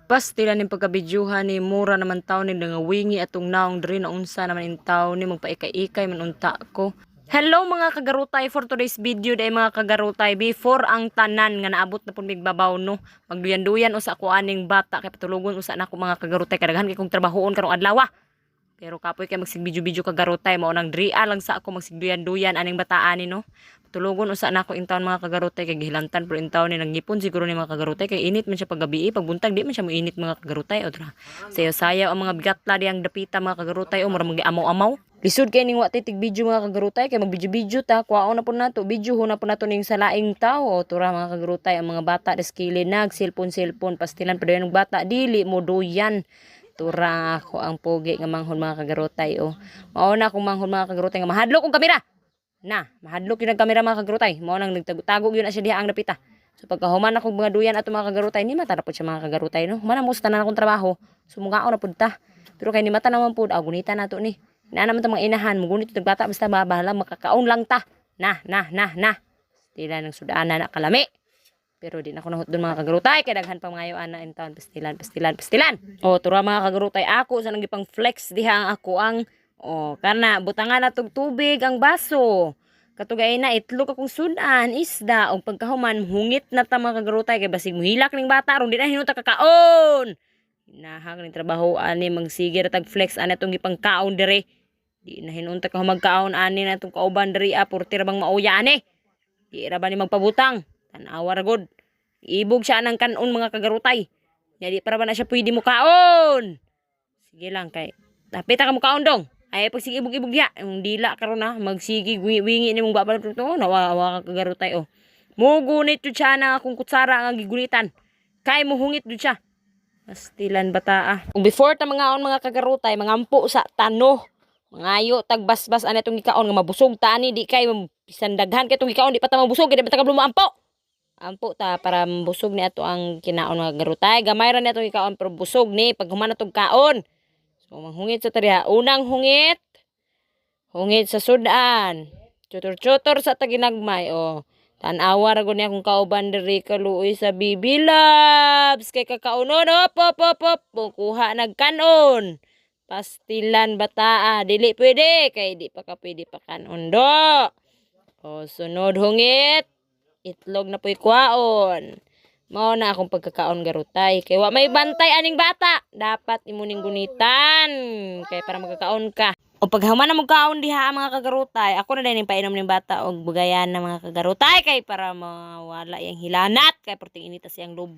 Pastila ning pagkabidyuhan ni mura naman taon ni nga wingi atong naong diri na unsa naman in taon ni magpaikay-ikay man unta ko. Hello mga kagarutay, for today's video day mga kagarutay, before ang tanan nga naabot na pud mig babaw no, magduyan-duyan usa ko aning bata kay patulugon usa nako mga kagarutay, kadaghan kay kong trabahoon karong adlaw. Pero kapoy kay magsigbidyo-bidyo kagarutay, mao nang dria lang sa ako magsigduyan-duyan aning bataan ni no. Tulugon usa nako intaon mga kagarutay kay gihilantan pero intaon ni nagngipon siguro ni mga kagarutay kay init man siya paggabi, pagbuntag di man siya moinit mga kagarutay. O tra, sayo-sayaw ang mga bigatla diyang dapita mga kagarutay o mura magiamaw-amaw. Lisod kay ning wa titig video mga kagarutay kay magbidyo-bidyo ta, kuwaon na po nato, video ho na po nato ning sa laing tao. O tura mga kagarutay, ang mga bata deskili nag cellphone pastilan pa dayon ng bata dili mo duyan. Tura ako ang pogi nga manghon mga kagarutay o. Mao na akong manghon mga kagarutay nga mahadlok kong kamera. Na, mahadlok yung kamera mga kagarutay. Mao nang nagtago yun na siya diha ang napita. So pagkahuman akong mga duyan ato mga kagarutay, ni mata na pud siya mga kagarutay no. Manamos tanan akong trabaho. Sumungao na pud ta. Pero kay ni mata naman pud agunita nato ni. Naa naman ta mga inahan, mugunit tug bata basta bahala makakaon lang ta. Na. Tila ng sudana na kalami. Pero di na ako nahut doon mga kagarutay kay daghan pang ngayo ana in taon pastilan. O tura mga kagarutay, ako sa nang gipang flex diha ang ako ang kana butangan na tubig ang baso. Katugay na itlog akong sudan, isda o pagkahuman hungit na ta mga kagarutay kay basig muhilak ning bata ron di na hinuta kakaon. Hinahang ning trabaho ani magsige ra tag flex ana tong gipang kaon dire. Di na hinunta ka magkaon ani na tong kauban diri porti ra bang mauya ani. Di ra ba ni magpabutang? Tanawa ra gud. Ibog siya ng kanon mga kagarutay. Di para ba na siya pwede mo kaon? Sige lang kay. Tapita ka mo kaon dong. Ay pag sige ibog-ibog ya, yung dila karon na magsigi wingi ni mong babal to nawawa ka kagarutay o. Mugunit jud siya na akong kutsara nga gigunitan. Kay mo hungit jud siya. Pastilan bata. Ug before ta mga mga kagarutay, mangampo sa tano. Mangayo tag basbas ani tong gikaon nga mabusog ta ani di kay bisan daghan kay tong gikaon di pa ta mabusog di pa ta kablo ampo. Ampo ta para busog ni ato ang kinaon mga garutay. Gamay ra ni atong ikaon pero busog ni pag human atong kaon. So manghungit sa tariha. Unang hungit. Hungit sa sudan. Chutor-chutor sa taginagmay. O. Tanawa ra gud ni akong kauban diri kaluoy sa bibilabs. Kay kakaunon. Op. Kuha nagkanon. Pastilan bataa. Dili pwede. Kay di pa ka pwede pa kanon do. O sunod hungit. Itlog na po'y kwaon. Mao na akong pagkakaon garutay. Kaya wa may bantay aning bata. Dapat imuning gunitan. Kaya para magkakaon ka. O paghaman na magkaon diha mga kagarutay. Ako na din yung painom ng bata. O bugayan na mga kagarutay. Kaya para mawala yung hilanat. Kaya porting inita siyang lo.